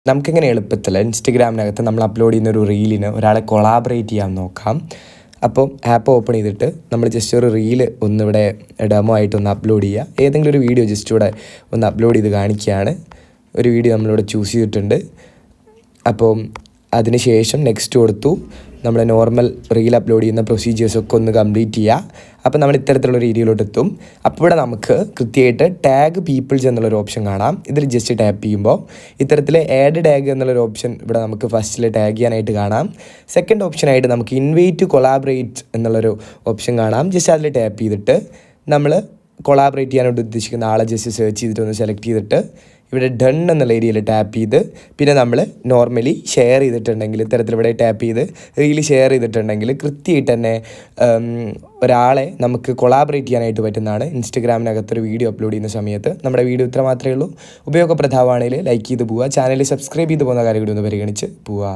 നമുക്കിങ്ങനെ എളുപ്പത്തിൽ ഇൻസ്റ്റഗ്രാമിനകത്ത് നമ്മൾ അപ്ലോഡ് ചെയ്യുന്നൊരു റീലിന് ഒരാളെ കൊളാബറേറ്റ് ചെയ്യാൻ നോക്കാം. അപ്പോൾ ആപ്പ് ഓപ്പൺ ചെയ്തിട്ട് നമ്മൾ ജസ്റ്റ് ഒരു റീല് ഒന്നിവിടെ ഡെമോ ആയിട്ടൊന്ന് അപ്ലോഡ് ചെയ്യുക. ഏതെങ്കിലും ഒരു വീഡിയോ ജസ്റ്റ് ഇവിടെ ഒന്ന് അപ്ലോഡ് ചെയ്ത് കാണിക്കുകയാണ്. ഒരു വീഡിയോ നമ്മളിവിടെ ചൂസ് ചെയ്തിട്ടുണ്ട്. അപ്പോൾ അതിന് ശേഷം നെക്സ്റ്റ് കൊടുത്തു. നമ്മൾ നോർമൽ റീൽ അപ്ലോഡ് ചെയ്യുന്ന പ്രൊസീജിയേഴ്സൊക്കെ ഒന്ന് കംപ്ലീറ്റ് ചെയ്യുക. അപ്പോൾ നമ്മൾ ഇത്തരത്തിലുള്ള രീതിയിലോട്ട് എത്തും. അപ്പോൾ ഇവിടെ നമുക്ക് കൃത്യമായിട്ട് ടാഗ് പീപ്പിൾസ് എന്നുള്ളൊരു ഓപ്ഷൻ കാണാം. ഇതിൽ ജസ്റ്റ് ടാപ്പ് ചെയ്യുമ്പോൾ ഇത്തരത്തിൽ ആഡ് ടാഗ് എന്നുള്ളൊരു ഓപ്ഷൻ ഇവിടെ നമുക്ക് ഫസ്റ്റിൽ ടാഗ് ചെയ്യാനായിട്ട് കാണാം. സെക്കൻഡ് ഓപ്ഷനായിട്ട് നമുക്ക് ഇൻവൈറ്റ് കൊളാബറേറ്റ് എന്നുള്ളൊരു ഓപ്ഷൻ കാണാം. ജസ്റ്റ് അതിൽ ടാപ്പ് ചെയ്തിട്ട് നമ്മൾ കൊളാബറേറ്റ് ചെയ്യാനായിട്ട് ഉദ്ദേശിക്കുന്ന ആളെ ജസ്റ്റ് സെർച്ച് ചെയ്തിട്ട് ഒന്ന് സെലക്ട് ചെയ്തിട്ട് ഇവിടെ ഡൺ എന്നുള്ള ഏരിയയിൽ ടാപ്പ് ചെയ്ത് പിന്നെ നമ്മൾ നോർമലി ഷെയർ ചെയ്തിട്ടുണ്ടെങ്കിൽ ഇത്തരത്തിൽ ഇവിടെ ടാപ്പ് ചെയ്ത് റീല് ഷെയർ ചെയ്തിട്ടുണ്ടെങ്കിൽ കൃത്യമായിട്ട് തന്നെ ഒരാളെ നമുക്ക് കൊളാബറേറ്റ് ചെയ്യാനായിട്ട് പറ്റുന്നതാണ്. ഇൻസ്റ്റഗ്രാമിനകത്തൊരു വീഡിയോ അപ്ലോഡ് ചെയ്യുന്ന സമയത്ത് നമ്മുടെ വീഡിയോ ഇത്ര മാത്രമേ ഉള്ളൂ. ഉപയോഗപ്രദമാണെങ്കിൽ ലൈക്ക് ചെയ്ത് പോവുക. ചാനൽ സബ്സ്ക്രൈബ് ചെയ്ത് പോകുന്ന കാര്യം കൂടി ഒന്ന് പരിഗണിച്ച് പോവുക.